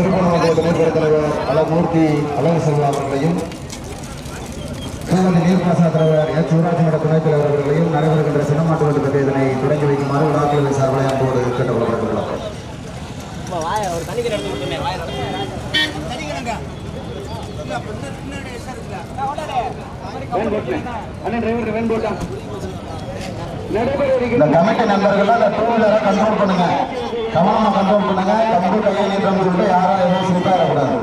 திருப்பணம் துணைப்பெற தலைவர் அலமூர்த்தி அழகு செல்வா அவர்களையும் நீர்ப்பாசன தலைவர் எச் ஊராட்சி மன்ற துணைத் தலைவர் அவர்களையும் நடைபெறுகின்ற சின்னமாட்டு வண்டி பந்தயத்தினை தொடங்கி வைக்குமாறு விழாக்குழுவின் சார்பில் அன்போடு கேட்டுக்கொள்ளப்பட்டுள்ளது. இந்த கமிட்டி நண்பர்கள் அந்த டூ வீலரை கண்ட்ரோல் பண்ணுங்க, கவனமா கண்ட்ரோல் பண்ணுங்க. கம்பு கையை நீட்டம் சொல்லிட்டு யாரும் எதுவும் சிரிப்பாயிடக்கூடாது.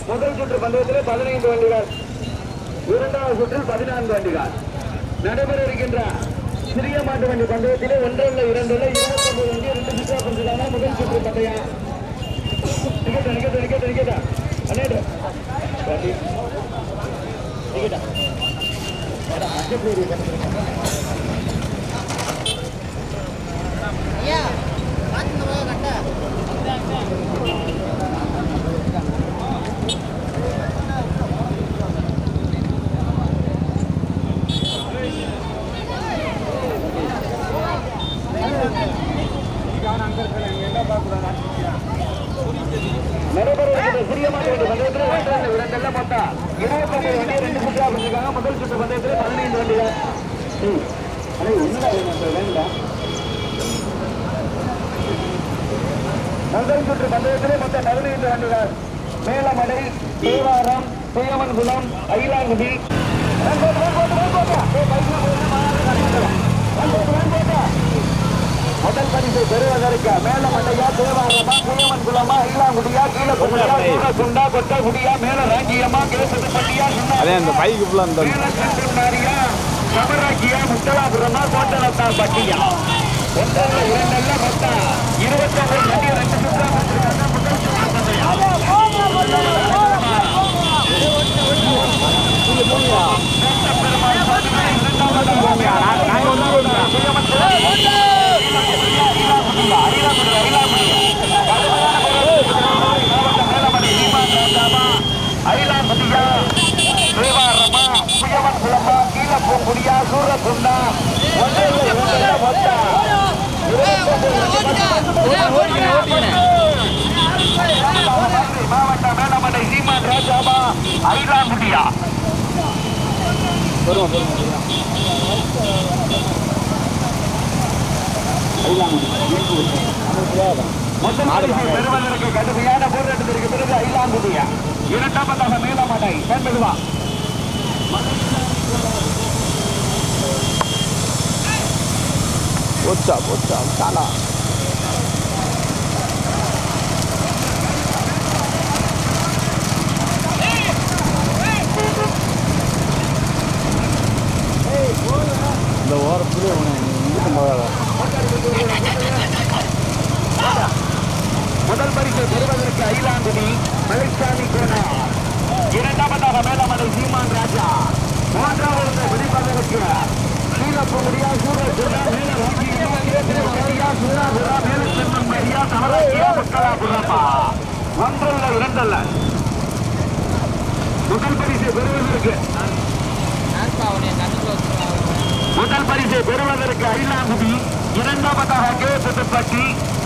முதல் சுற்று பந்தயத்தில் 15 வண்டிகள், இரண்டாவது சுற்றில் 14 வண்டிகள் நடைபெற இருக்கின்ற சிறிய மாட்டு வண்டி பந்தயத்திலே 1 2 29 வண்டி 2 சுற்றா பந்தயமான முதல் சுற்று பந்தயம். சிறிய மாட்டு வண்டி பந்தயத்தில் 1 2 மொத்தம் 29 வண்டி 2 சுற்றா பண்ணிருக்காங்க. முதல் சுற்று பந்தயத்தில் 15 வண்டிகள். முதல் சுற்று பந்தயத்திலே மொத்தம் 15 வண்டிகள். மேலமடை, தேவாரம், பேயமன்குளம், ஐலாங்குடி முதல் பரிசை பெறுவதற்கு மேலமண்டையா, தேவாரமா, பேயமன்குளமா, ஐலாங்குடியா, கீழக்குடியா, சூரசுண்டா, கொட்டகுடியா, மேல ராங்கியமா, கேசதுப்பட்டியா, மேலமாரியா, சமராக்கியா, முத்தலாபுரமா, கோட்டலத்தார் பட்டியா 1 2 மொத்தம் 29 வண்டி 2 சுற்றா பெற்றிருக்காங்க. முதல் சுற்று பந்தயம். ஐலாம்பதியா, தேவாரமா, புயவன் குளமா, கீழப்பூங்குடியா, சூரசுண்டா 1 2 மொத்தம் மாவட்ட மேலமடை சீமான் ராஜாபா, ஐலாங்குடியா பெறுவதற்கு கடுமையான போராட்டத்திற்கு பிறகு ஐலாங்குடியா, இரண்டாவதாக மேலமடை மேம்படுவா போச்சா சாலா இந்த ஓரத்துல முதல் பரிசை பெறுவதற்கு ஐலாங்குடி மலைச்சாமி கோனா, இரண்டாவதாக மேலமடை சீமான் ராஜா, மூன்றாவது வெளிப்பதற்கு கீழப்பூடியா, சூரசுண்டா, மேல ராங்கியா, சூராபுரா, மேல செம்மன்மரியா, சமராக்கியா, முத்தலாபுரமா 1 2 முதல் பரிசை பெறுவதற்கு ஐலாங்குடி, இரண்டாவதாக கேசதுப்பட்டி,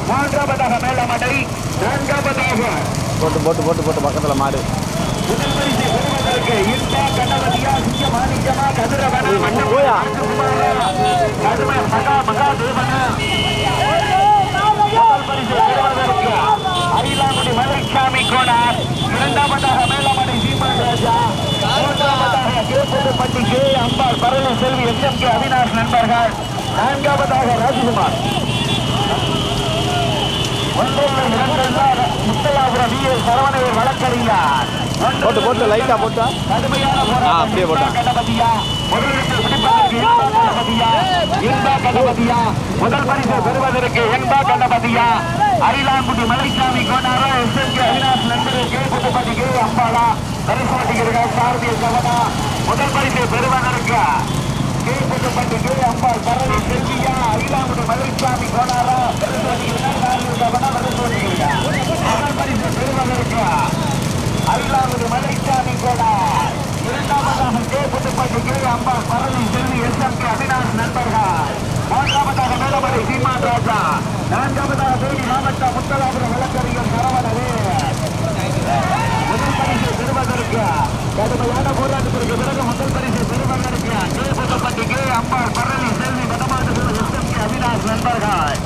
மூன்றாவதாக மேலமடை, நான்காவதாக போட்டு பக்கத்துல மாடு. முதல் பரிசை பெறுவதற்கு இன்பா, கணபதியா, சிங்கமாணிக்கமா, கதிரவன, கடுமை மகாதேவனா. முதல் பரிசை பெறுவதற்கு ஐலாங்குடி மலைச்சாமி கோனார், இரண்டாவதாக மேலமடை சீமான் ராஜா, மூன்றாவதாக கேசதுப்பட்டி கே அம்பாள் பரளி செல்வி SMK அவினாஷ் நண்பர்கள், நான்காவதாக ராஜ்குமார். 1 2 முத்தலாபுரம் VA சரவணையர் வழக்கறிஞர் போட்டு லைட்டா போட்டா கடுமையான அப்படியே போட்டா முதல் பரிசு பெறுவதற்கு என்பா கணபதியா, ஐலாங்குடி மலைச்சாமி கோனாரா, SMK அவினாஷ் நண்பர்கள், கேசதுப்பட்டி கே அம்பாளா பரிசோட்டிகள் சாரதிய சவனா. முதல் பரிசை பெறுவதற்கு கேசதுப்பட்டி கே அம்பாள் பரவி செல்வியா, ஐலாங்குடி மலைச்சாமி கோனாரா பரிசோட்டிகள் சாரதிய சவனா பரிசோட்டிகள். முதல் பரிசு பெறுவதற்கு ஐலாங்குடி மலைச்சாமி கோனார், இரண்டாவதாக கேசதுப்பட்டி கே அம்பாள் பரவி செல்வி SMK அவினாஷ் நண்பர்கள், மூன்றாவதாக மேலமடை ராஜா. நான்காவதாக தேனி மாவட்டம் முத்தலாபுரம் வழக்கறிஞர் சரவணவே. முதல் பரிசு பெறுவதற்கு கடுமையான போராட்டத்திற்கு பிறகு முதல் பரிசு பெறுவதற்கு கேபுத்தப்பட்டி கே அம்பாள் பரணி செல்வி வடமாடு எஸ்எம்கே அவினாஷ் நண்பர்கள்.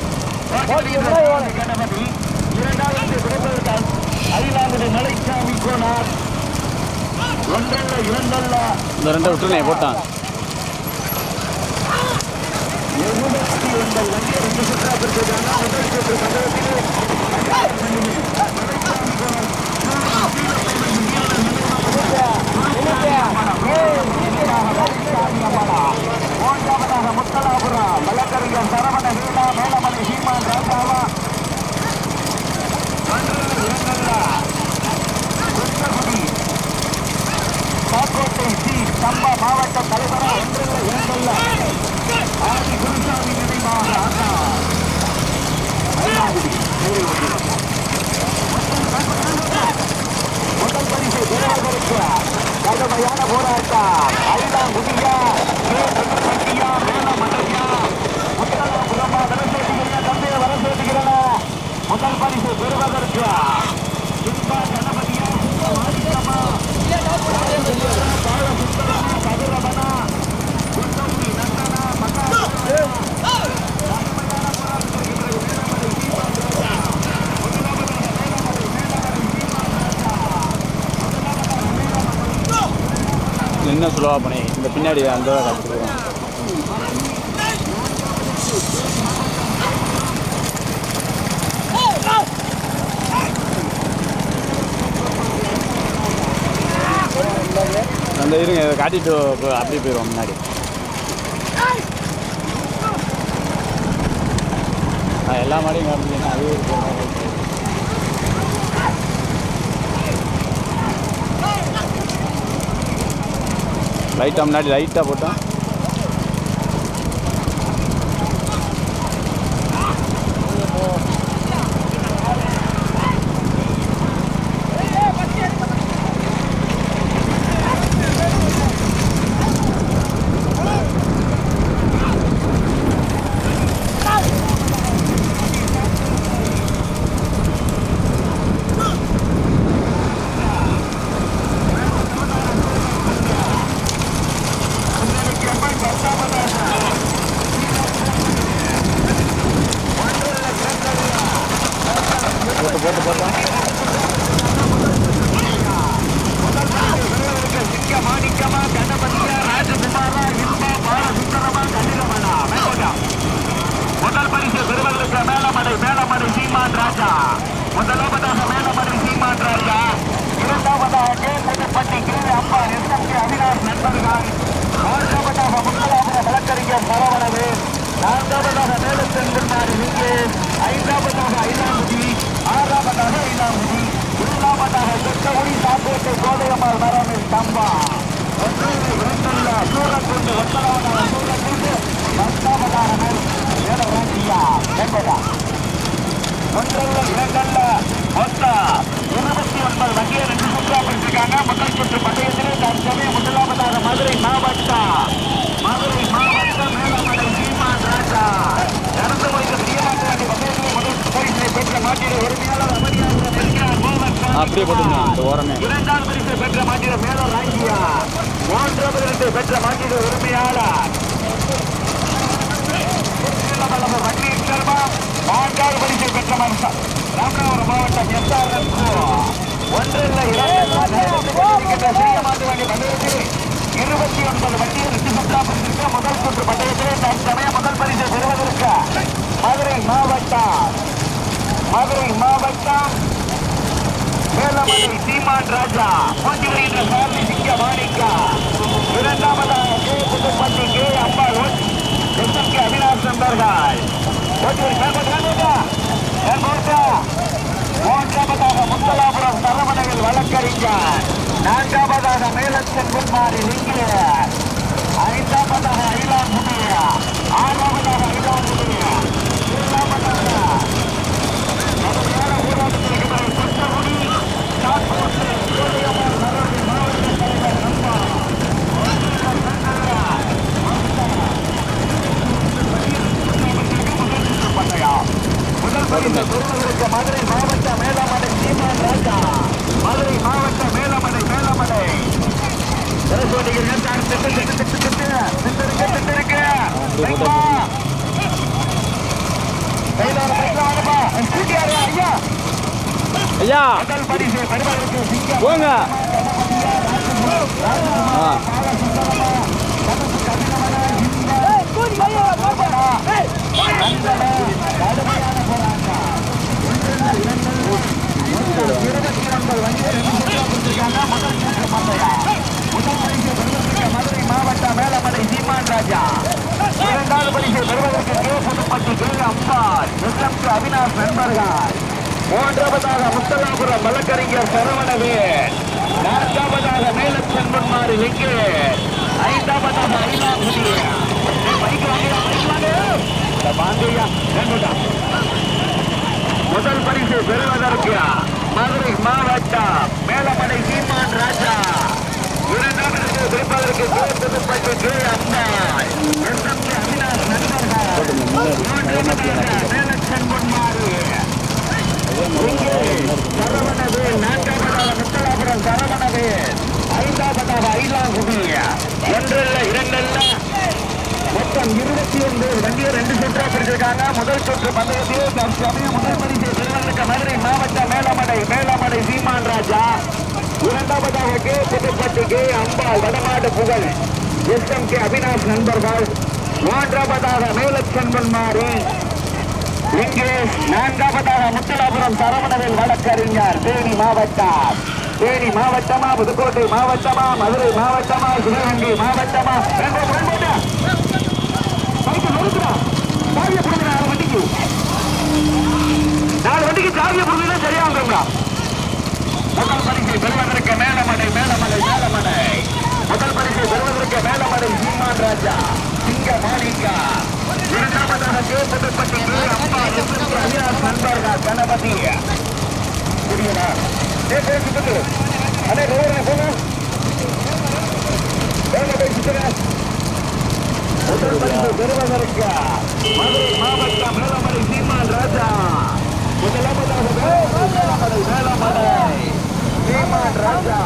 கணபதி இரண்டாவது பெறுவதற்கு அயிலாங்குடி மலைச்சாமி கோனார். ஒன்றல்ல இரண்டல்ல இந்த ரெண்டை விட்டுருனே போட்டான். 79 வண்டி 2 சுற்றா பிரிச்சிருக்காங்க. முதல் சுற்று பந்தயத்திலே மூன்றாவதாக முத்தலாபுரம் வழக்கறிஞர் சரவண வீணா மேலமலை சீமான் ராஜாவா. பாக்கோட்டை சி சம்பா மாவட்ட தலைவரா ஒன்றில் இரண்டல்ல ஆதி குருசாமி நினைவாக அண்ணா முதல் பரிசை பெறுவதற்கு கடுமையான போராட்டம். ஐந்தாங்குடியா பட்டியா மேலமலையா முத்தலாபுரமா வரசேட்டுகிறன தந்தையை வரசேட்டுகிறன. முதல் பரிசை பெறுவதற்கு சிம்பா கணபதியா மாணிக்கமா கதிரவனா குண்டம்பி நந்தனா மகா என்ன சொல்லுவா பண்ணி இந்த பின்னாடி அந்த கற்றுக்குவோம். அந்த இருங்க இதை காட்டிட்டு அப்படியே போயிடுவோம் முன்னாடி. எல்லா மாடியும் காமிச்சிங்கன்னா அதுவே இருக்கு. லைட்டாக முன்னாடி லைட்டாக போட்டோம். முதல் பரிசு பெறுவதற்கு மேலமடை சீமான் ராஜா. முதலாவதாக மேலமடை சீமான் ராஜா. இரண்டாவதாக கேபுத்தப்பட்டி கே அம்பாள் எஸ்எம்கே அவினாஷ் நண்பர்கள். மூன்றாவதாக முத்தலாபுரம் வழக்கறிஞர் சரவணவே. நான்காவதாக மேலச்செங்குமாரி விஜே. ஐந்தாவதாக ஐலாங்குடி. ஆறாவதாக ஐலாங்குடி. ஏழாவதாக செட்டகுடி சாக்கோட்டை கோதையம்மாள் மரமில் தம்பா. ஒன்றில் இரண்டல்ல சூரக்குண்டு ஒத்தலாவதாக சூரக்குண்டு. பத்தாவதாக மேலராஜியா என்பதா. ஒன்றல்ல இரண்டல்ல மொத்தம் 29 வண்டியை 2 சுற்றா பிடிச்சிருக்காங்க. முதல் சுற்று பந்தயத்திலே தற்சமயம் முதலாவதாக மதுரை மாவட்டம் மேலமடை சீமான் ராஜா. நடந்து போய்ந்த பிரியமாட்டு வண்டி பந்தயத்திலே முதல் பரிசை பெற்ற மாட்டிட உரிமையாளர் அமரியாளர் இருக்கிறார் மோகன். அப்படியே போட்டுருந்தோம் இந்த ஓரமே. இரண்டாவது பரிசை பெற்ற மாட்டிட மேலராஜியா. மூன்றாவது பரிசை பெற்ற மாட்டிட உரிமையாளர் வண்டி சர்மா. நான்காவது பரிசை பெற்ற மனுஷன் ராமநாதபுரம் மாவட்டம் எஸ்ஆர். ஒன்றில் மாட்டு வண்டி பந்தயத்தில் 29 வண்டியை 2 சுற்றா பிடிச்சிருக்க. முதல் சுற்று பந்தயத்திலே தற்சமயம் முதல் பரிசை பெறுவதற்கு மதுரை மாவட்டம் மேலமலை சீமான் ராஜா. போட்டி வருகின்ற சாரதி சிங்க மாணிக்கா. இரண்டாவதாக கேபுத்தப்பட்டி கே அம்பாள் எஸ்எம்கே அவினாஷ் நண்பர்கள். மூன்றாவதாக முத்தலாபுரம் சரவணவில் வழக்கறிஞர். நான்காவதாக மேலச்செங்குமாரி லிங்கே. ஐந்தாவதாக ஐலாங்குடி. ஆறாவதாக ஐலாங்குடி. ஏழாவதாக ஊராட்சி குற்றகுடி சாக்கோட்டை கோதையம்மாள் மரபில் மாவட்ட தலைவர் நம்பா. பந்தயம் பரிசு பெறுவதற்கு மதுரை மாவட்ட மேலமடை சீமான் ராஜா. மதுரை மாவட்ட மேலமடை ஐயா போங்க. மதுரை மாவட்ட மேலமடை சீமான் ராஜா. இரண்டாவது பரிசை பெறுவதற்கு கேசப்பட்டி கே அம்பாள் எஸ்எம்கே அவினாஷ் நண்பர்கள். மூன்றாவதாக முத்தலாபுரம் வழக்கறிஞர் சரவணவேல். நான்காவதாக மேலச்சன் பொன்மாரி லிங்கே. ஐந்தாவதாக ஐலாங்குடி. முதல் பரிசு பெறுவதற்கு மதுரை மாவட்டம் மேலமடை சீமான் ராஜா. இரண்டாவது பெறுவதற்கு கேசப்பட்டி கே அம்பாள் எஸ்எம்கே அவினாஷ் நண்பர்கள். மூன்றாவதாக மேலச்சன் பொன்மாரி சரவணவேல். நான்காவதாக முத்தலாபுரம் சரவணவேல். ஐந்தாவதாக ஐலாங்குடி. ஒன்றல்ல இரண்டல்ல மொத்தம் 29 வண்டியை 2 சுற்றா பிடிச்சிருக்காங்க. முதல் சுற்று பந்தயத்தில் தற்சமயம் முதல் பரிசை பெறுவதற்கு மதுரை மாவட்ட மேலமடை சீமான் ராஜா. இரண்டாவதாக கே புதுப்பட்டி கே அம்பாள் வடமாடு புகழ் எஸ்எம்கே அவினாஷ் நண்பர்கள். மூன்றாவதாக மேலச்சன் பொன்மாரி இங்கே. நான்காவதாக முத்தலாபுரம் சரவணவேல் வழக்கறிஞர். தேனி மாவட்டமா புதுக்கோட்டை மாவட்டமா மதுரை மாவட்டமா சிவகங்கை மாவட்டமா? நாலு வண்டிக்கு சாவியை புரிஞ்சா சரியா வந்துங்களா? முதல் பரிசை பெறுவதற்கு மேலமடை முதல் பரிசை பெறுவதற்கு மேலமடை சீமான் ராஜா சிங்க மாணிக்கா. இரண்டாவதாக கேப்பட்டி அவினாஷ் நண்பர்கள் கணபதி. புரியலா? அதே முதல் பரிசு பெறுவதற்கு மதுரை மாவட்டம் மேலமடை சீமான் ராஜா. முதலாவதாக மேலமடை சீமான் ராஜா.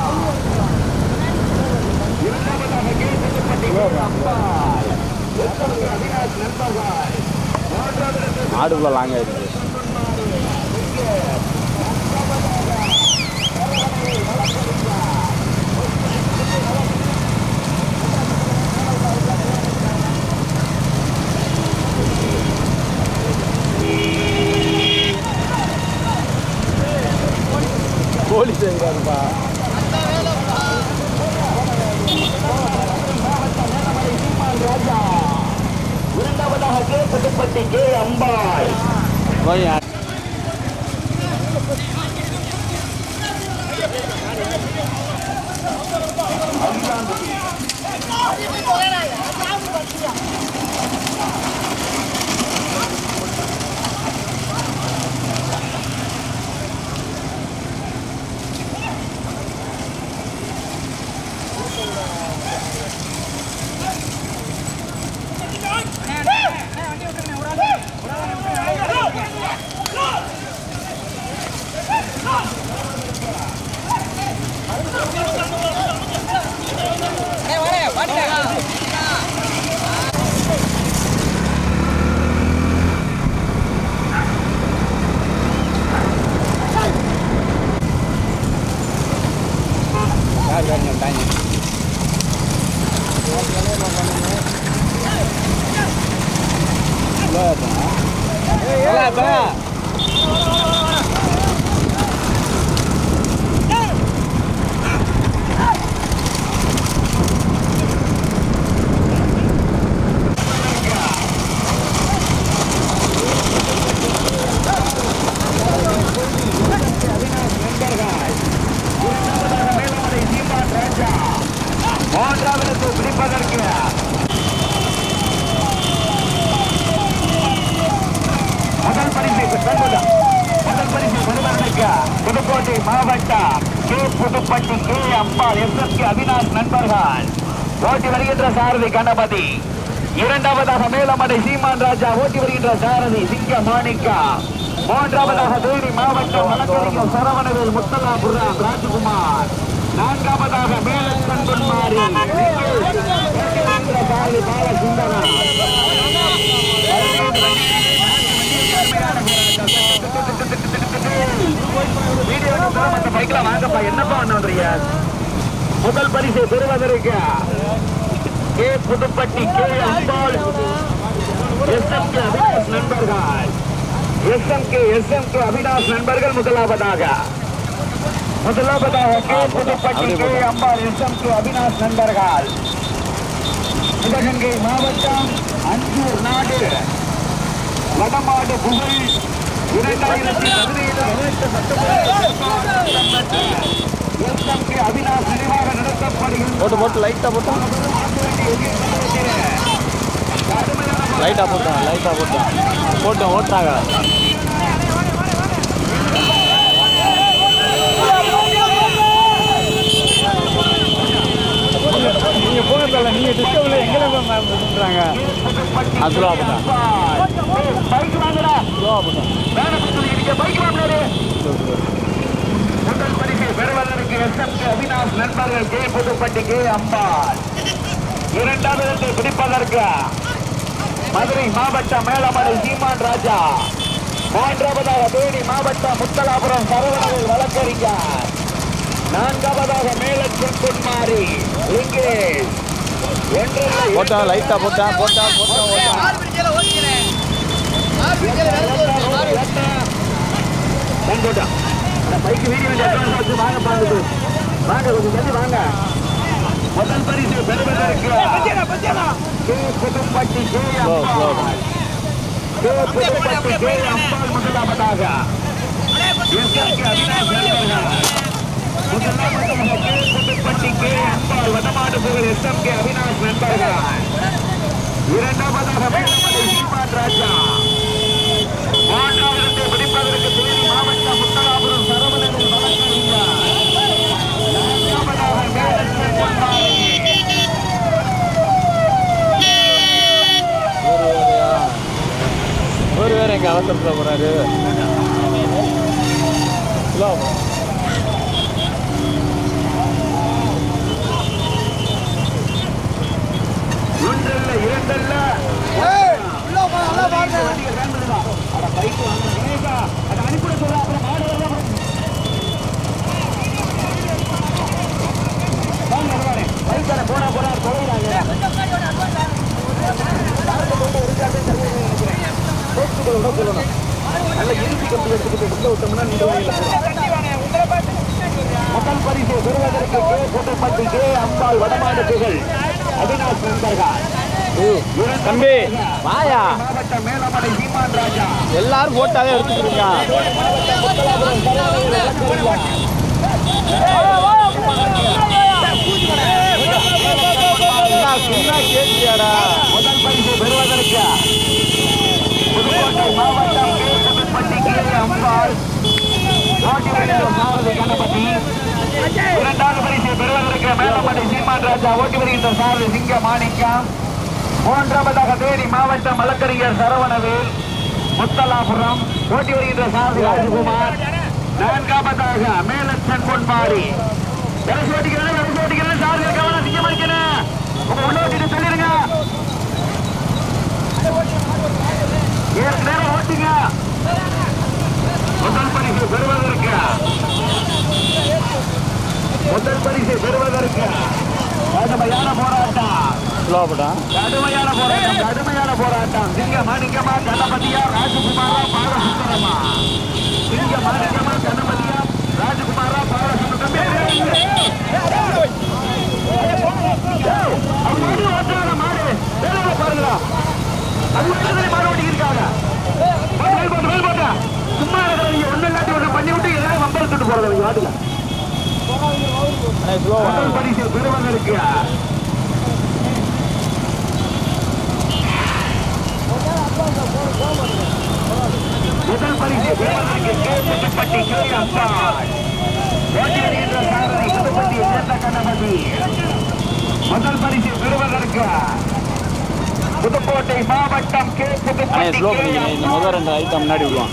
இரண்டாவதாக கேப்பட்டி அம்பாள் அவினாஷ் நண்பர்கள். ஆடுக்குள்ள லாங்க இருக்கு. போலீஸ் எங்காருப்பா? இரண்டாவதாக கேப்பட்டி கே அம்பாள். புதுக்கோட்டை மாவட்டம் கே புதுப்பட்டி கே அம்பாள் எஸ்எஸ்கே அவினாஷ் நண்பர்கள். ஓட்டி வருகின்ற சாரதி கணபதி. இரண்டாவதாக மேலமடை சீமான் ராஜா ஓட்டி வருகின்ற சாரதி சிங்க மாணிக்கா. மூன்றாவதாக தேனி மாவட்டம் வழக்கறிஞர் சரவணவேல் முத்தலாபுரம் ராஜகுமார். நான்காவதாக மேலச்சன் பொன்மாரி பாலசுந்தரா. பைக்லாம் வாங்கப்பா, என்னப்பா பண்ணுறீங்க? முதல் பரிசை பெறுவதற்கு கே புதுப்பட்டி கே அம்பாள் எஸ்எம்கே அவினாஷ் நண்பர்கள். எஸ்எம்கே அவினாஷ் நண்பர்கள் முதலாவதாக கே புதுப்பட்டி கே அம்பாள் எஸ்எம்கே அவினாஷ் நண்பர்கள். சிவகங்கை மாவட்டம் அஞ்சூர் நாடு வடமாடு புகழ் 2017 அவினாஷ் நினைவாக நடத்தப்படுகிறது. போட்டு லைட்டா போட்டோம் ஓட்டாங்க. நீங்க போகிறதில்ல, நீங்க டிஸ்கவரியில் எங்கே பண்ணுறாங்க? அதுவா போட்டா பைக் வாங்கடா, பைக் வாங்கினாரு. முதல் பரிசை பெறுவதற்கு எஸ்எம்கே அவினாஷ் நண்பர்கள் கே புதுப்பட்டி கே அம்பாள். இரண்டாவது இடத்தை பிடிப்பதற்கு மதுரை மாவட்டம் மேலமலை சீமான் ராஜா. மூன்றாவதாக தேனி மாவட்டம் முத்தலாபுரம் சரவணவேல் வழக்கறிஞர். நான்காவதாக மேலச்சன் பொன்மாரி இங்கே போட்டா லைட்டா போட்டா பைக்கு வீடியோ வச்சு வாங்க பாருங்க, வாங்க கொஞ்சம் தள்ளி வாங்க. முதல் பரிசு பெறுவதற்கு கே புதுப்பட்டி கே அம்பாள் முதலாவதாக புதுப்பட்டி கே அம்பாள் வடமாடு புகழ் எஸ்எம்கே அவினாஷ் நண்பர்கள். இரண்டாவதாக மேலமலை சீமான் ராஜா. மூன்றாவது பிடிப்பதற்கு தேனி மாவட்டம் முத்தலாபுரம் சரவணவேல் வழக்கறிஞர். நான்காவதாக மேலச்சன் பொன்மாரி. ஒரு வேற எங்க அவசரத்தில் போறாரு. ஒன்றல்ல இரண்டல்ல அனுப்பிட சொல்ல அப்புறம் போனா போனா தொலைகிறாங்க. நல்ல இறுதி கம்பி எடுத்துக்கிட்டு உள்ள விட்டோம்னா முதல் பரிசு பெறுவதற்கு கே புதுப்பட்டி கே அம்பாள் வடமாடு புகழ் அவினாஷ் நண்பர்கள். தம்பி வாயா, மாவட்டம் மேலமலை சீமான் ராஜா. எல்லாரும் போட்டாவே எடுத்துக்கிறீங்க. கேட்டியாடா? முதல் பரிசு பெறுவதற்கு புதுக்கோட்டை மாவட்டம் கே புதுப்பட்டி கே அம்பாள் சாரதி கணபதி. இரண்டாவது பரிசு பெறுவதற்கு மேலமலை சீமான் ராஜா ஓட்டி வருகின்ற சாரதி சிங்க மாணிக்கம். மூன்றாவதாக தேனி மாவட்டம் வழக்கறிஞர் சரவணவேல் முத்தலாபுரம் ஓட்டி வருகின்ற சாரதி ராஜகுமார். நான்காவதாக மேலச்சன் பொன்மாரி. ஓட்டிக்கிறேன் சாரதி கவனம் சிங்க மாணிக்கணும். உங்க உள்ளோட்டிட்டு சொல்லிருங்க, ஏற்கனவே ஓட்டிங்க. முதல் பரிசு பெறுவதற்கு கடுமையான போராட்டம். சிங்க மாணிக்கமா கணபதியா ராஜகுமாரா பாலசுந்தரமா? சிங்க மாணிக்கமா கணபதியா ராஜகுமாரா பாலசுந்தரம்? மாடு பாருங்களா, அது மாடு ஓட்டி இருக்காங்க. சும்மா இருக்கிறவங்க ஒண்ணு இல்லாட்டி ஒண்ணு பண்ணி விட்டு எல்லாரும் வம்பல் விட்டு போறவங்க வாட்டுல. பரிசு பெறுவதற்கு முதல் பரிசு பெறுவதற்கு கே புதுப்பட்டி கே அம்பாள் ஓட்டி வருகின்ற சாரதி புதுப்பட்டி சேர்ந்த கணபதி. முதல் பரிசு பெறுவதற்கு புதுக்கோட்டை மாவட்டம் கே அண்ணே ஸ்லோ பண்ணிக்கிறேன். இந்த முதல் 2 ஐட்டம் முன்னாடி விடுவான்.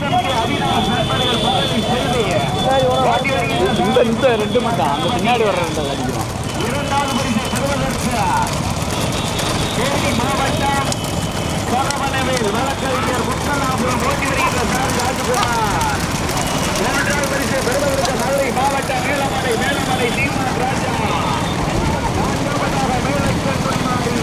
இந்த 2 மட்டும் அந்த பின்னாடி வர்ற 2 அடிக்கிறோம். இரண்டாவது பரிசை பெறுவதற்கு தேனி மாவட்டம் சரவணவேல் வழக்கறிஞர் முத்தலாபுரம் ஓட்டி வருகின்ற சார் ராஜகுமார். மூன்றாவது பரிசை பெறுவதற்கு மதுரை மாவட்டம் மேலமலை தீமான் ராஜா. நான்காவதாக மேலச்சன் பொன்மாரி.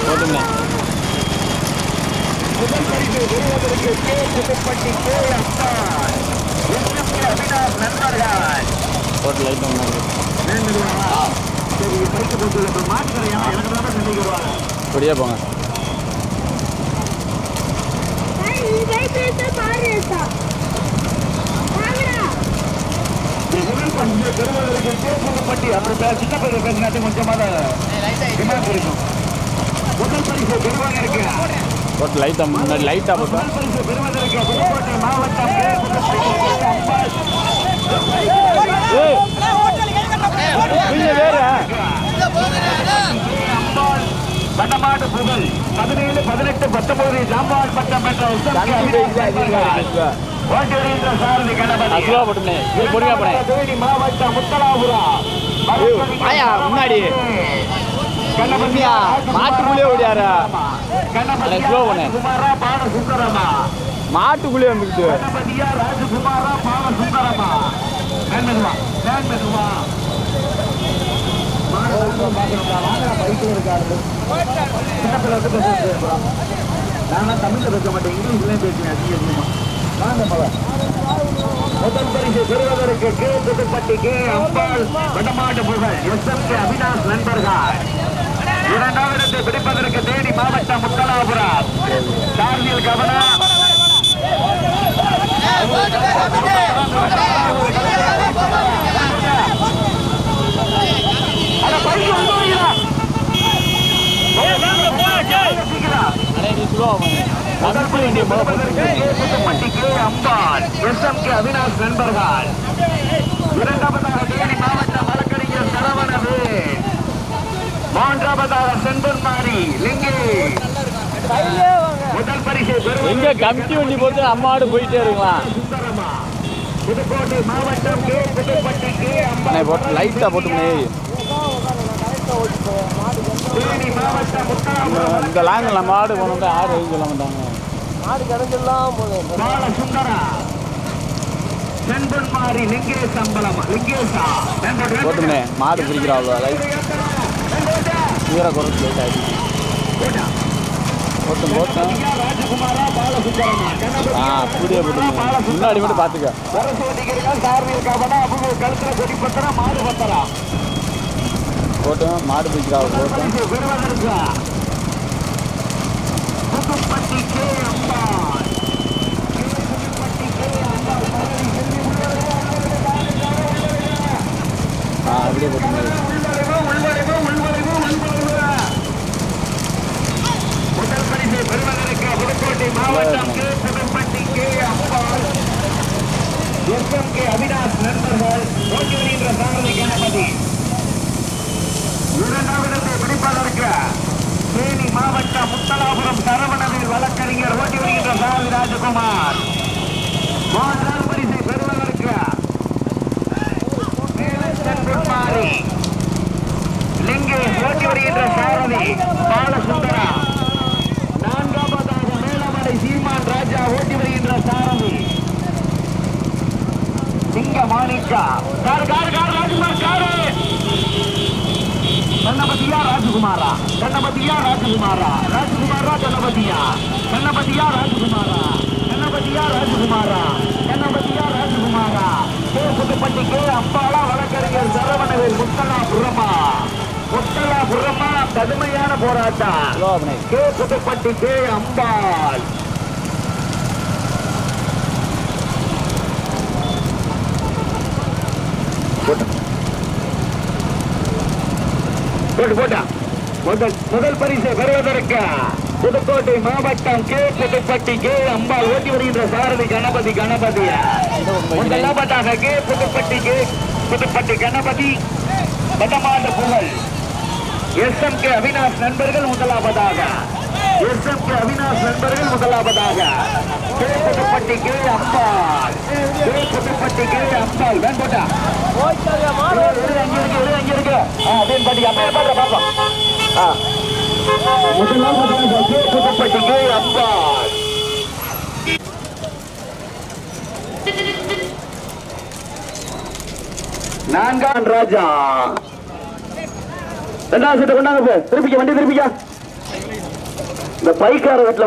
போட்டுங்க. முதல் பரிசை பெறுவதற்கு கே புதுப்பட்டி கே அம்பாள் அவினாஷ் நண்பர்கள். போட்டு லைட் முன்னாடி சரி பரிசு போட்டு மாற்றுறையா எனக்கு தான் சந்திக்கிறாங்க. அப்படியே போங்க. பெறுவதற்கு கே புதுப்பட்டி அப்புறம் சின்ன பையன் பேசினாட்டு கொஞ்சமாக டிமாண்ட் இருக்கும். முதல் பரிசு பெறுவதற்கு போட்டு லைட்டாக முன்னாடி லைட்டாக போட்டோம். முதல் பரிசு பெறுவதற்கு புதுக்கோட்டை மாவட்டம் கே புதுப்பட்டி கே அம்பாள். வடமாடு புகழ் 17, 18, 19 ஜாம்பால் பட்டம் பெற்ற ஓட்டி வருகின்ற சாரதி கணபதி. ஸ்லோ போட்டுனே பொறுமையாக போனேன். தேனி மாவட்டம் முத்தலாபுரம் ஆயா முன்னாடி கண்ணபதியா மாட்டுக்குள்ளே ஓடியாரா. கணபதியா slow பண்ணு. குமாரா பாட சுந்தரமா. மாட்டுக்குள்ளே வந்துக்கிட்டு கணபதியா ராஜகுமாரா பாட சுந்தரமா. மெதுவா மெதுவா நான் தமிழ்ல பேச மாட்டேன், இங்கிலீஷ்லயும் பேசுவேன் அதிகமா. முதல் பரிசு பெறுவதற்கு கே புதுப்பட்டி கே அம்பாள் வடமாடு புகழ் எஸ்எம்கே அவினாஷ் நண்பர்கள். இரண்டாவது இடத்தை பிடிப்பதற்கு தேனி மாவட்டம் முத்தலாபுரம் சார்பில் கவனம். அவினாஷ் நண்பர்கள். இரண்டாவதாக தேனி மாவட்டம் வழக்கறிஞர் சரவணவேல். மூன்றாவதாக செம்பொன்மாரி லிங்கி. முதல் பரிசு எங்க கமிட்டி வண்டி போட்டு அம்மாடு போயிட்டே இருக்கலாம். சுந்தரமா. புதுக்கோட்டை மாவட்டம் கே புதுப்பட்டி கே அம்பாள். போட்டு லைட்டாக போட்டுமே. தேனி மாவட்டம் முத்தாபுரம் இந்த லாங்கில் மாடு போனோம்னா யாரும் சொல்ல மாட்டாங்க. பால சுந்தரா செம்பொன்மாரி லிங்கேஷ் அம்பலமா லிங்கேஷா போட்டுமே மாடு பிடிக்கிறா அவ்வளோ லைட் தூர குறைச்சி லைட் ஆகிடுச்சு. போட்டும் போட்டோம். ராஜகுமாரா பால சுந்தரமா புதிய போட்டு முன்னாடி மட்டும் பார்த்துக்க. சரஸ்வதிகள் சார்பில் கவனா அவங்க கழுத்துல கொடி பத்தரா மாடு பத்தரா போட்டோம் மாடு பிடிக்கிறா போட்டோம். பெறுவதற்கு புதுப்பட்டி கே அம்பாள். புதுப்பட்டி கே அம்பாள் அப்படியே போட்டுமே. முதல் பரிசை பெறுவதற்கு புதுக்கோட்டை மாவட்டம் கே புதுப்பட்டி கே அம்பாள் எஸ்எம்கே அவினாஷ் நண்பர்கள் ஓட்டி வருகின்ற சாரதி கணபதி. இரண்டாவது இடத்தை பிடிப்பதற்கு தேனி மாவட்டம் முத்தலாபுரம் சரவணவேல் வழக்கறிஞர் ஓட்டி வருகின்ற சாரதி ராஜகுமார். மூன்றாவது பரிசை பெறுவதற்கு மேலச்செம்பொன்மாரி லிங்கேஷ் ஓட்டி வருகின்ற சாரதி பாலசுந்தரா. நான்காவதாக மேலமலை சீமான் ராஜா ஓட்டி வருகின்ற சாரதி சிங்க மாணிக்கா. ராஜகுமார் காரு கண்ணபதியா ராஜகுமாரா கண்ணபதியா ராஜகுமாரா ராஜகுமாரா கண்ணபதியா கண்ணபதியா ராஜகுமாரா கண்ணபதியா ராஜகுமாரா கண்ணபதியா ராஜகுமாரா. கே புதுப்பட்டி கே அம்பாளா வழக்கறிஞர் சரவணவேல் முத்தலாபுரமா முத்தலாபுரமா. கடுமையான போராட்டம். கே புதுப்பட்டி கே அம்பாள். போட்டா முதல் பரிசை பெறுவதற்கு புதுக்கோட்டை மாவட்டம் கே புதுப்பட்டி கே அம்பாள் ஓட்டி வருகின்ற சாரதி கணபதி முதலாவதாக கே புதுப்பட்டி கணபதி பட்டமாண்ட புகழ் SMK அவினாஷ் நண்பர்கள் முதலாவதாக கே புதுப்பட்டி கே அம்பாள் வேண்போட்டா அங்க இருக்கு வேண்பட்டி அப்படியே பாடுற பாப்போம் முதலாவதாக கே புதுப்பட்டி கே அம்பாள் நான்காம் ராஜா ரெண்டாவது சீட்டை கொண்டாங்க திருப்பிக்க வண்டி திருப்பிக்க இந்த பைக்கார வீட்டுல